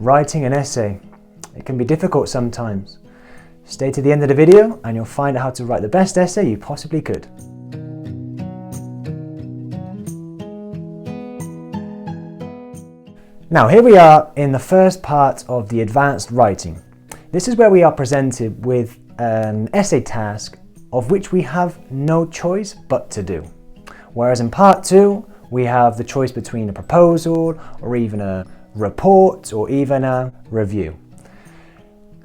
Writing an essay. It can be difficult sometimes. Stay to the end of the video and you'll find out how to write the best essay you possibly could. Now here we are in the first part of the advanced writing. This is where we are presented with an essay task of which we have no choice but to do. Whereas in part 2 we have the choice between a proposal or even a report or even a review.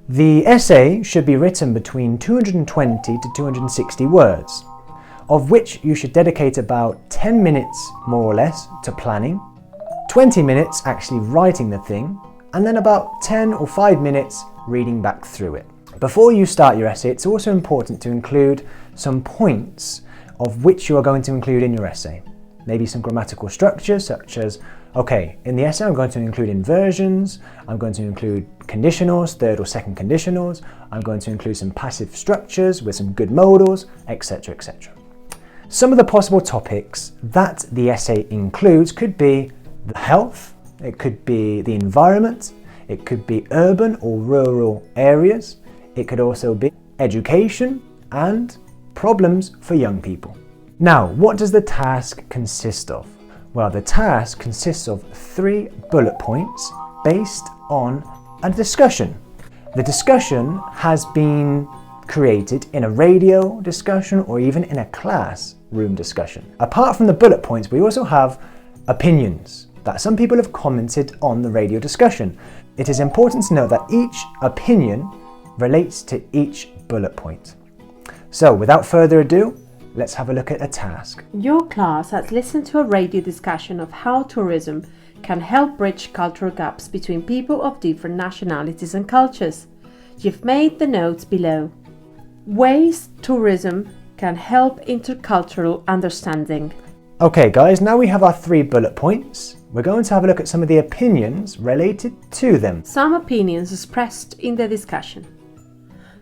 The essay should be written between 220 to 260 words, of which you should dedicate about 10 minutes more or less to planning, 20 minutes actually writing the thing, and then about 10 or 5 minutes reading back through it. Before you start your essay, it's also important to include some points of which you are going to include in your essay. Maybe some grammatical structures such as, okay, in the essay I'm going to include inversions, I'm going to include conditionals, third or second conditionals, I'm going to include some passive structures with some good modals, etc, etc. Some of the possible topics that the essay includes could be the health, it could be the environment, it could be urban or rural areas, it could also be education and problems for young people. Now, what does the task consist of? Well, the task consists of 3 bullet points based on a discussion. The discussion has been created in a radio discussion or even in a classroom discussion. Apart from the bullet points, we also have opinions that some people have commented on the radio discussion. It is important to note that each opinion relates to each bullet point. So, without further ado, let's have a look at a task. Your class has listened to a radio discussion of how tourism can help bridge cultural gaps between people of different nationalities and cultures. You've made the notes below. Ways tourism can help intercultural understanding. Okay guys, now we have our 3 bullet points. We're going to have a look at some of the opinions related to them. Some opinions expressed in the discussion.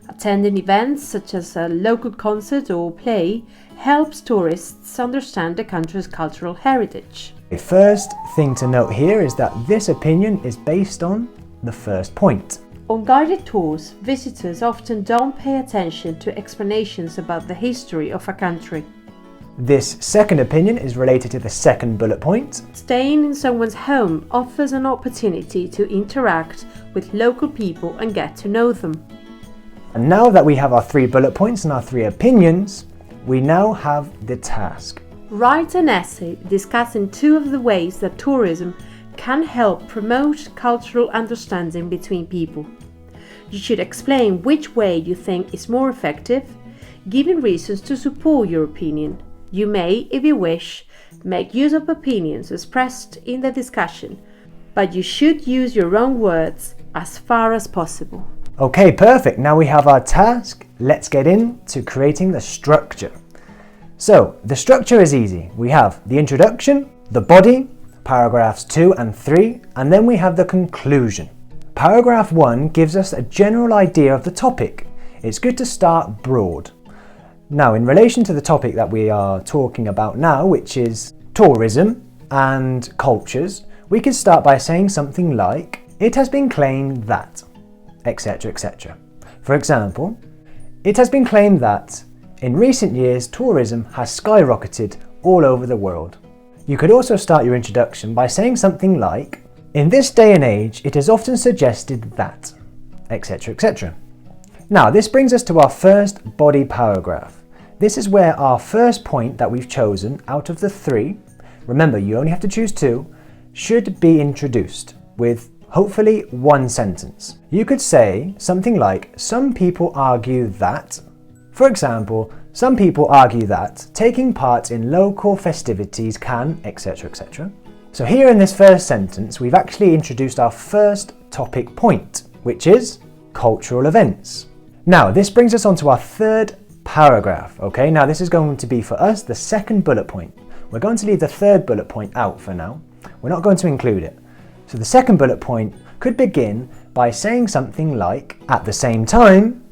Attending events such as a local concert or play helps tourists understand the country's cultural heritage. The first thing to note here is that this opinion is based on the first point. On guided tours, visitors often don't pay attention to explanations about the history of a country. This second opinion is related to the second bullet point. Staying in someone's home offers an opportunity to interact with local people and get to know them. And now that we have our 3 bullet points and our 3 opinions, we now have the task. Write an essay discussing 2 of the ways that tourism can help promote cultural understanding between people. You should explain which way you think is more effective, giving reasons to support your opinion. You may, if you wish, make use of opinions expressed in the discussion, but you should use your own words as far as possible. Okay, perfect. Now we have our task. Let's get into creating the structure. So, the structure is easy. We have the introduction, the body, paragraphs 2 and 3, and then we have the conclusion. Paragraph 1 gives us a general idea of the topic. It's good to start broad. Now, in relation to the topic that we are talking about now, which is tourism and cultures, we could start by saying something like, it has been claimed that, etc, etc. For example, it has been claimed that in recent years tourism has skyrocketed all over the world. You could also start your introduction by saying something like, in this day and age it is often suggested that, etc, etc. Now this brings us to our first body paragraph. This is where our first point that we've chosen out of the 3, remember you only have to choose 2, should be introduced with hopefully 1 sentence. You could say something like, some people argue that, for example, some people argue that taking part in local festivities can, etc, etc. So here in this first sentence, we've actually introduced our first topic point, which is cultural events. Now, this brings us on to our third paragraph, okay? Now, this is going to be for us the second bullet point. We're going to leave the third bullet point out for now. We're not going to include it. So the second bullet point could begin by saying something like, at the same time,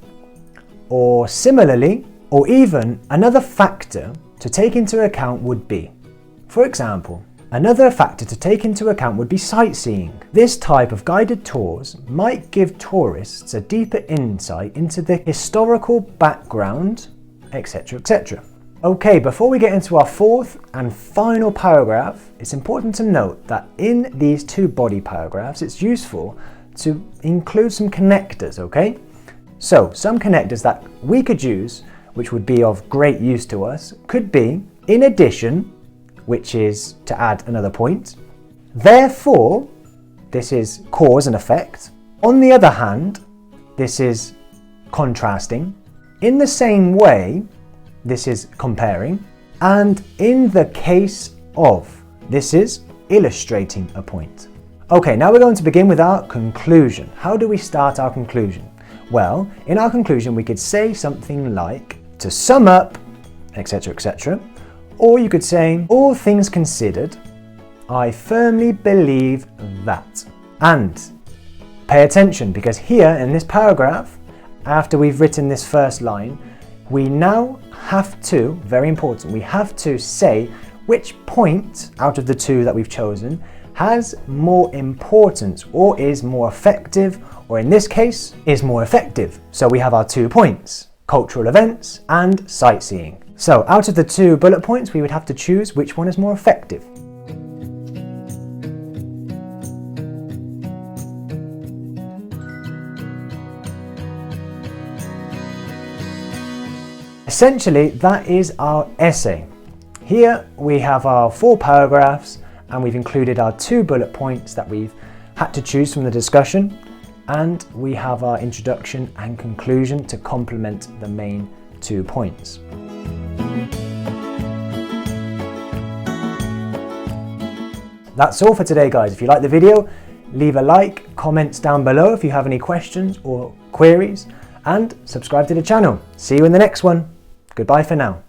or similarly, or even another factor to take into account would be, for example, Another factor to take into account would be sightseeing. This type of guided tours might give tourists a deeper insight into the historical background, etc., etc. Okay, before we get into our fourth and final paragraph, it's important to note that in these two body paragraphs, it's useful to include some connectors, okay? So, some connectors that we could use, which would be of great use to us, could be in addition, which is to add another point. Therefore, this is cause and effect. On the other hand, this is contrasting. In the same way, this is comparing. And in the case of, this is illustrating a point. Okay, now we're going to begin with our conclusion. How do we start our conclusion? Well, in our conclusion, we could say something like, to sum up, etc., etc. Or you could say, all things considered, I firmly believe that. And pay attention, because here in this paragraph, after we've written this first line, we now have to, very important, we have to say which point out of the two that we've chosen has more importance or is more effective, or in this case, is more effective. So we have our 2 points, cultural events and sightseeing. So out of the 2 bullet points, we would have to choose which one is more effective. Essentially, that is our essay. Here we have our 4 paragraphs and we've included our 2 bullet points that we've had to choose from the discussion, and we have our introduction and conclusion to complement the main 2 points. That's all for today, guys. If you like the video, leave a like, comments down below if you have any questions or queries, and subscribe to the channel. See you in the next one. Goodbye for now.